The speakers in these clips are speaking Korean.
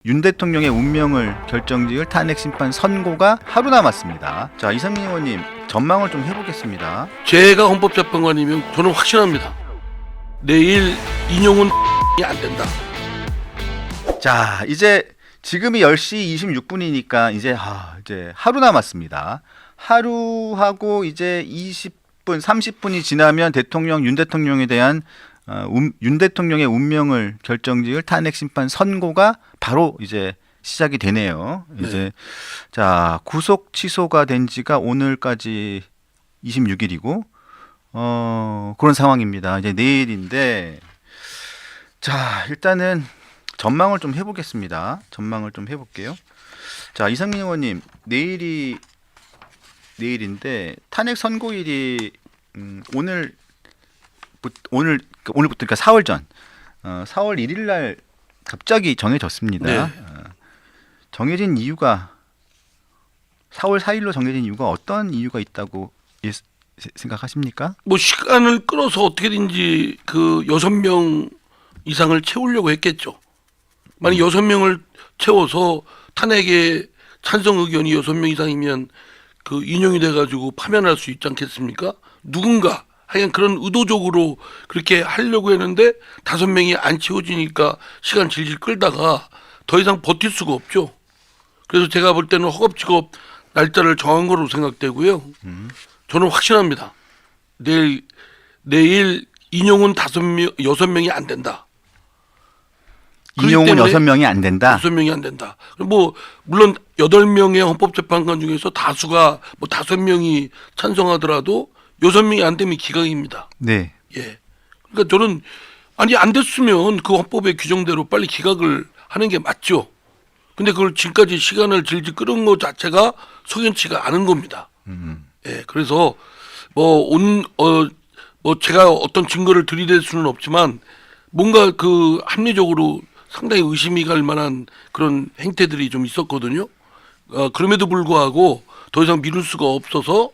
윤 대통령의 운명을 결정지을 탄핵 심판 선고가 하루 남았습니다. 자, 이상민 의원님 전망을 좀 해보겠습니다. 제가 헌법재판관이면 저는 확신합니다. 내일 인용은 안 된다. 자, 이제 지금이 10시 26분이니까 이제 하루 남았습니다. 하루하고 이제 20분, 30분이 지나면 윤 대통령에 대한 윤 대통령의 운명을 결정지을 탄핵 심판 선고가 바로 이제 시작이 되네요. 네. 이제 자, 구속 취소가 된 지가 오늘까지 26일이고 그런 상황입니다. 이제 내일인데 자, 일단은 전망을 좀 해보겠습니다. 전망을 좀 해볼게요. 자, 이상민 의원님 내일인데 탄핵 선고일이 오늘부터 그러니까 4월 전 4월 1일 날 갑자기 정해졌습니다. 네. 정해진 이유가 4월 4일로 정해진 이유가 어떤 이유가 있다고 생각하십니까? 뭐 시간을 끌어서 어떻게든지 그 6명 이상을 채우려고 했겠죠. 만약 6명을 채워서 탄핵에 찬성 의견이 6명 이상이면 그 인용이 돼가지고 파면할 수 있지 않겠습니까? 누군가 하여간 그런 의도적으로 그렇게 하려고 했는데 5명이 안 채워지니까 시간 질질 끌다가 더 이상 버틸 수가 없죠. 그래서 제가 볼 때는 허겁지겁 날짜를 정한 거로 생각되고요. 저는 확신합니다. 내일 인용은 6명이 안 된다. 인용은 6명이 안 된다. 6명이 안 된다. 뭐 물론 8명의 헌법재판관 중에서 다수가 뭐 5명이 찬성하더라도 6명이 안 되면 기각입니다. 네. 예. 그러니까 저는 아니 안 됐으면 그 헌법의 규정대로 빨리 기각을 하는 게 맞죠. 근데 그걸 지금까지 시간을 질질 끌은 것 자체가 석연치가 않은 겁니다. 예. 그래서 뭐 제가 어떤 증거를 들이댈 수는 없지만 뭔가 그 합리적으로 상당히 의심이 갈 만한 그런 행태들이 좀 있었거든요. 그럼에도 불구하고 더 이상 미룰 수가 없어서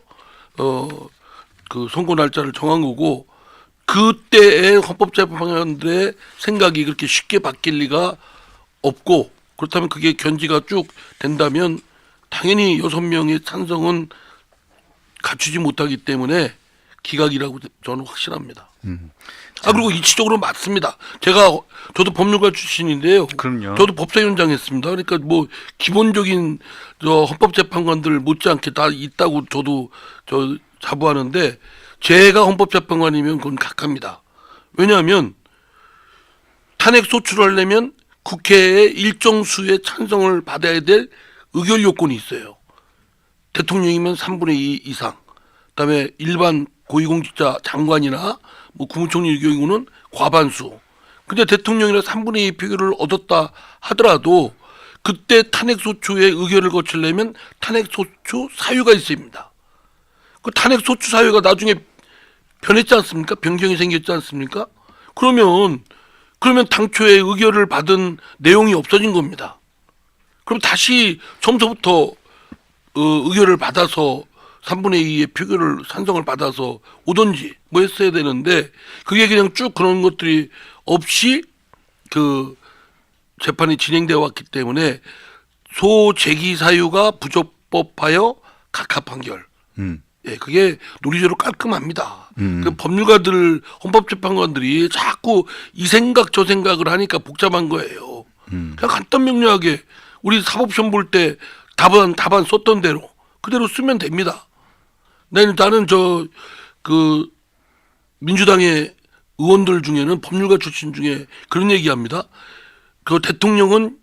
그 선고 날짜를 정한 거고, 그때의 헌법재판관들의 생각이 그렇게 쉽게 바뀔 리가 없고, 그렇다면 그게 견지가 쭉 된다면 당연히 6명의 찬성은 갖추지 못하기 때문에 기각이라고 저는 확신합니다. 그리고 이치적으로 맞습니다. 저도 법률가 출신인데요. 그럼요. 저도 법사위원장 했습니다. 그러니까 뭐 기본적인 헌법재판관들 못지않게 다 있다고 저도 자부하는데, 제가 헌법재판관이면 그건 각합니다. 왜냐하면 탄핵 소추를 하려면 국회의 일정 수의 찬성을 받아야 될 의결 요건이 있어요. 대통령이면 3분의 2 이상, 그다음에 일반 고위공직자 장관이나 뭐 국무총리 경우는 과반수. 근데 대통령이나 3분의 2 표결을 얻었다 하더라도 그때 탄핵 소추의 의결을 거치려면 탄핵 소추 사유가 있습니다. 그 탄핵 소추 사유가 나중에 변했지 않습니까? 변경이 생겼지 않습니까? 그러면 당초에 의결을 받은 내용이 없어진 겁니다. 그럼 다시 처음부터 의결을 받아서 3분의 2의 표결을 찬성을 받아서 오든지 뭐 했어야 되는데, 그게 그냥 쭉 그런 것들이 없이 그 재판이 진행되어 왔기 때문에 소제기 사유가 부적법하여 각하 판결. 예, 그게 논리적으로 깔끔합니다. 그 법률가들, 헌법재판관들이 자꾸 이 생각 저 생각을 하니까 복잡한 거예요. 그냥 간단 명료하게 우리 사법시험 볼 때 답안 썼던 대로 그대로 쓰면 됩니다. 나는 그 민주당의 의원들 중에는 법률가 출신 중에 그런 얘기합니다. 그 대통령은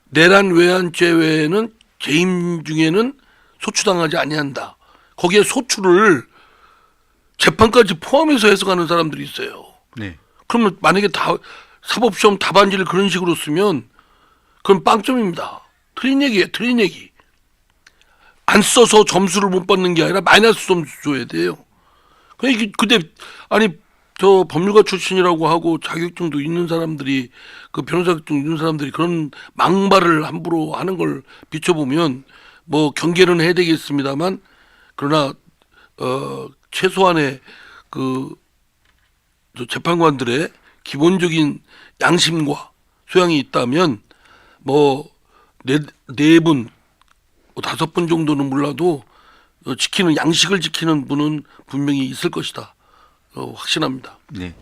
내란 외환죄 외에는 재임 중에는 소추당하지 아니한다. 거기에 소추를 재판까지 포함해서 해석하는 사람들이 있어요. 네. 그러면 만약에 사법시험 답안지를 그런 식으로 쓰면 그건 빵점입니다. 틀린 얘기예요. 틀린 얘기. 안 써서 점수를 못 받는 게 아니라 마이너스 점수 줘야 돼요. 근데 아니 저 법률가 출신이라고 하고 자격증도 있는 사람들이, 그 변호사 자격증 있는 사람들이 그런 망발을 함부로 하는 걸 비춰보면 뭐 경계는 해야 되겠습니다만, 그러나 최소한의 저 재판관들의 기본적인 양심과 소양이 있다면 네 분, 5분 정도는 몰라도 지키는 양식을 지키는 분은 분명히 있을 것이다. 확신합니다. 네.